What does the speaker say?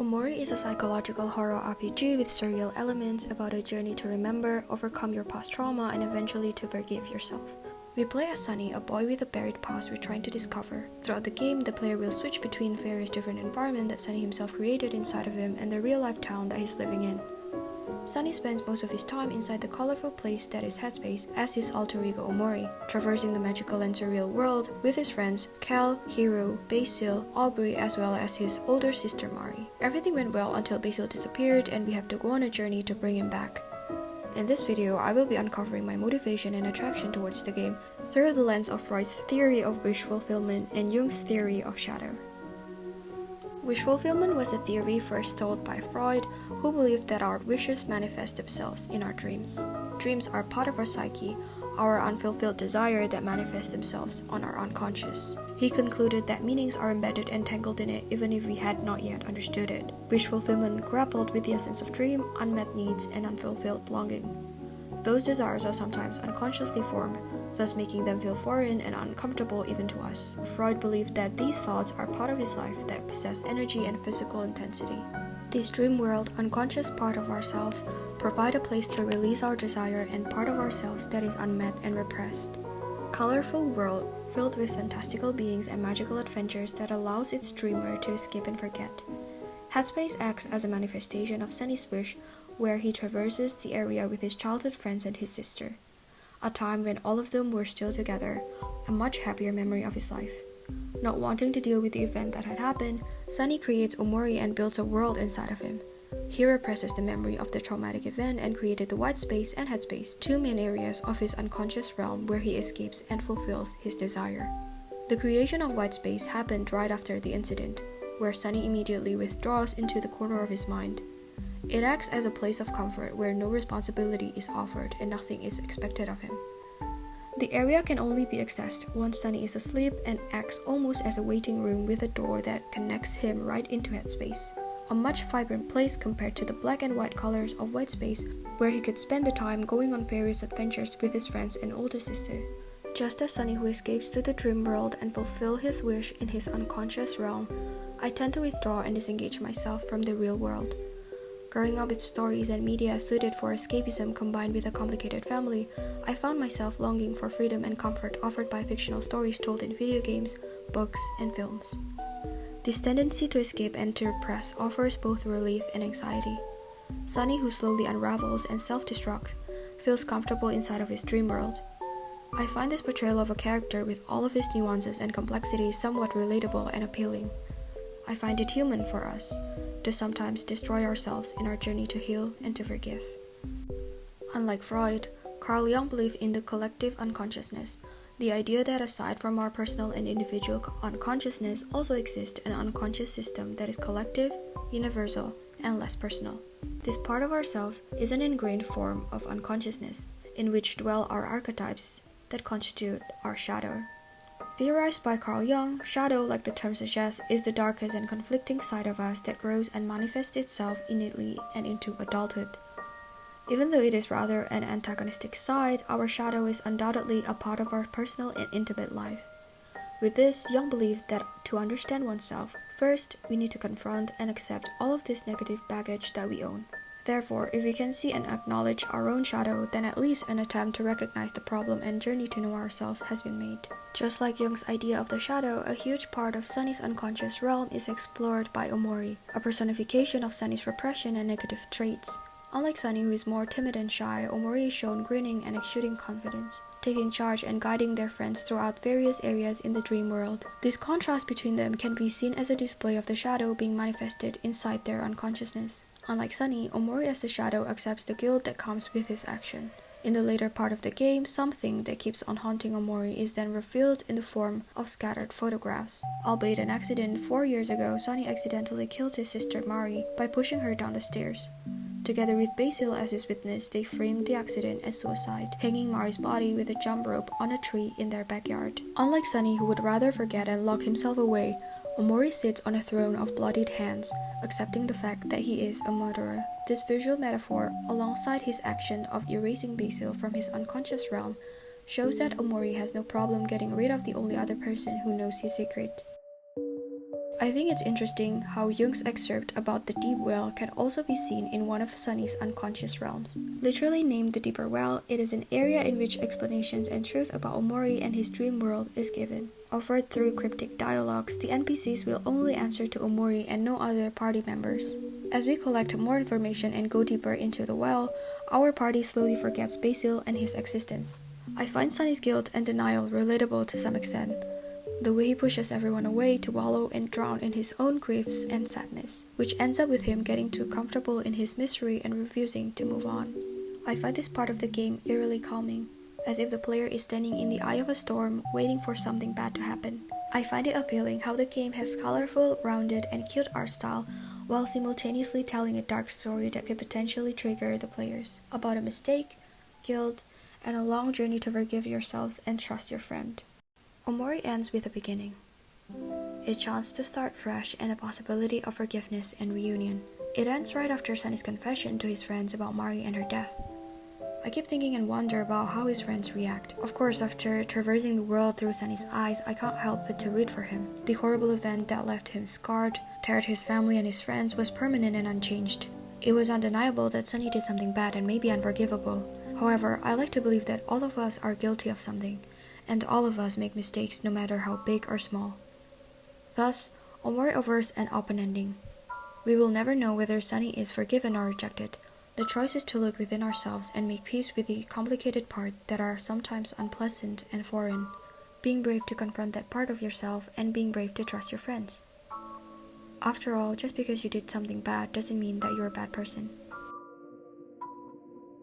Omori is a psychological horror RPG with surreal elements about a journey to remember, overcome your past trauma, and eventually to forgive yourself. We play as Sunny, a boy with a buried past we're trying to discover. Throughout the game, the player will switch between various different environments that Sunny himself created inside of him and the real-life town that he's living in. Sunny spends most of his time inside the colorful place that is Headspace as his alter ego Omori, traversing the magical and surreal world with his friends Cal, Hiro, Basil, Aubrey, as well as his older sister Mari. Everything went well until Basil disappeared and we have to go on a journey to bring him back. In this video, I will be uncovering my motivation and attraction towards the game through the lens of Freud's theory of wish fulfillment and Jung's theory of shadow. Wish fulfillment was a theory first told by Freud, who believed that our wishes manifest themselves in our dreams. Dreams are part of our psyche, our unfulfilled desire that manifest themselves on our unconscious. He concluded that meanings are embedded and tangled in it even if we had not yet understood it. Wish fulfillment grappled with the essence of dream, unmet needs, and unfulfilled longing. Those desires are sometimes unconsciously formed, thus making them feel foreign and uncomfortable even to us. Freud believed that these thoughts are part of his life that possess energy and physical intensity. This dream world, unconscious part of ourselves, provide a place to release our desire and part of ourselves that is unmet and repressed. Colorful world filled with fantastical beings and magical adventures that allows its dreamer to escape and forget. Headspace acts as a manifestation of Sunny's wish, where he traverses the area with his childhood friends and his sister. A time when all of them were still together, a much happier memory of his life. Not wanting to deal with the event that had happened, Sunny creates Omori and builds a world inside of him. He represses the memory of the traumatic event and created the white space and headspace, two main areas of his unconscious realm where he escapes and fulfills his desire. The creation of white space happened right after the incident, where Sunny immediately withdraws into the corner of his mind. It acts as a place of comfort where no responsibility is offered and nothing is expected of him. The area can only be accessed once Sunny is asleep and acts almost as a waiting room with a door that connects him right into Headspace. A much vibrant place compared to the black and white colors of white space, where he could spend the time going on various adventures with his friends and older sister. Just as Sunny who escapes to the dream world and fulfill his wish in his unconscious realm, I tend to withdraw and disengage myself from the real world. Growing up with stories and media suited for escapism combined with a complicated family, I found myself longing for freedom and comfort offered by fictional stories told in video games, books, and films. This tendency to escape and to repress offers both relief and anxiety. Sunny, who slowly unravels and self-destructs, feels comfortable inside of his dream world. I find this portrayal of a character with all of his nuances and complexities somewhat relatable and appealing. I find it human for us to sometimes destroy ourselves in our journey to heal and to forgive. Unlike Freud, Carl Jung believed in the collective unconsciousness, the idea that aside from our personal and individual unconsciousness also exists an unconscious system that is collective, universal, and less personal. This part of ourselves is an ingrained form of unconsciousness, in which dwell our archetypes that constitute our shadow. Theorized by Carl Jung, shadow, like the term suggests, is the darkest and conflicting side of us that grows and manifests itself innately and into adulthood. Even though it is rather an antagonistic side, our shadow is undoubtedly a part of our personal and intimate life. With this, Jung believed that to understand oneself, first, we need to confront and accept all of this negative baggage that we own. Therefore, if we can see and acknowledge our own shadow, then at least an attempt to recognize the problem and journey to know ourselves has been made. Just like Jung's idea of the shadow, a huge part of Sunny's unconscious realm is explored by Omori, a personification of Sunny's repression and negative traits. Unlike Sunny, who is more timid and shy, Omori is shown grinning and exuding confidence, taking charge and guiding their friends throughout various areas in the dream world. This contrast between them can be seen as a display of the shadow being manifested inside their unconsciousness. Unlike Sunny, Omori as the shadow accepts the guilt that comes with his action. In the later part of the game, something that keeps on haunting Omori is then revealed in the form of scattered photographs. Albeit an accident, 4 years ago, Sunny accidentally killed his sister Mari by pushing her down the stairs. Together with Basil as his witness, they framed the accident as suicide, hanging Mari's body with a jump rope on a tree in their backyard. Unlike Sunny, who would rather forget and lock himself away, Omori sits on a throne of bloodied hands, accepting the fact that he is a murderer. This visual metaphor, alongside his action of erasing Basil from his unconscious realm, shows that Omori has no problem getting rid of the only other person who knows his secret. I think it's interesting how Jung's excerpt about the deep well can also be seen in one of Sunny's unconscious realms. Literally named the deeper well, it is an area in which explanations and truth about Omori and his dream world is given. Offered through cryptic dialogues, the NPCs will only answer to Omori and no other party members. As we collect more information and go deeper into the well, our party slowly forgets Basil and his existence. I find Sunny's guilt and denial relatable to some extent. The way he pushes everyone away to wallow and drown in his own griefs and sadness, which ends up with him getting too comfortable in his misery and refusing to move on. I find this part of the game eerily calming, as if the player is standing in the eye of a storm waiting for something bad to happen. I find it appealing how the game has colorful, rounded, and cute art style while simultaneously telling a dark story that could potentially trigger the players about a mistake, guilt, and a long journey to forgive yourselves and trust your friend. Omori ends with a beginning, a chance to start fresh and a possibility of forgiveness and reunion. It ends right after Sunny's confession to his friends about Mari and her death. I keep thinking and wonder about how his friends react. Of course, after traversing the world through Sunny's eyes, I can't help but to root for him. The horrible event that left him scarred, teared his family and his friends was permanent and unchanged. It was undeniable that Sunny did something bad and maybe unforgivable. However, I like to believe that all of us are guilty of something, and all of us make mistakes no matter how big or small. Thus, Omori offers an open ending. We will never know whether Sunny is forgiven or rejected. The choice is to look within ourselves and make peace with the complicated parts that are sometimes unpleasant and foreign, being brave to confront that part of yourself and being brave to trust your friends. After all, just because you did something bad doesn't mean that you're a bad person.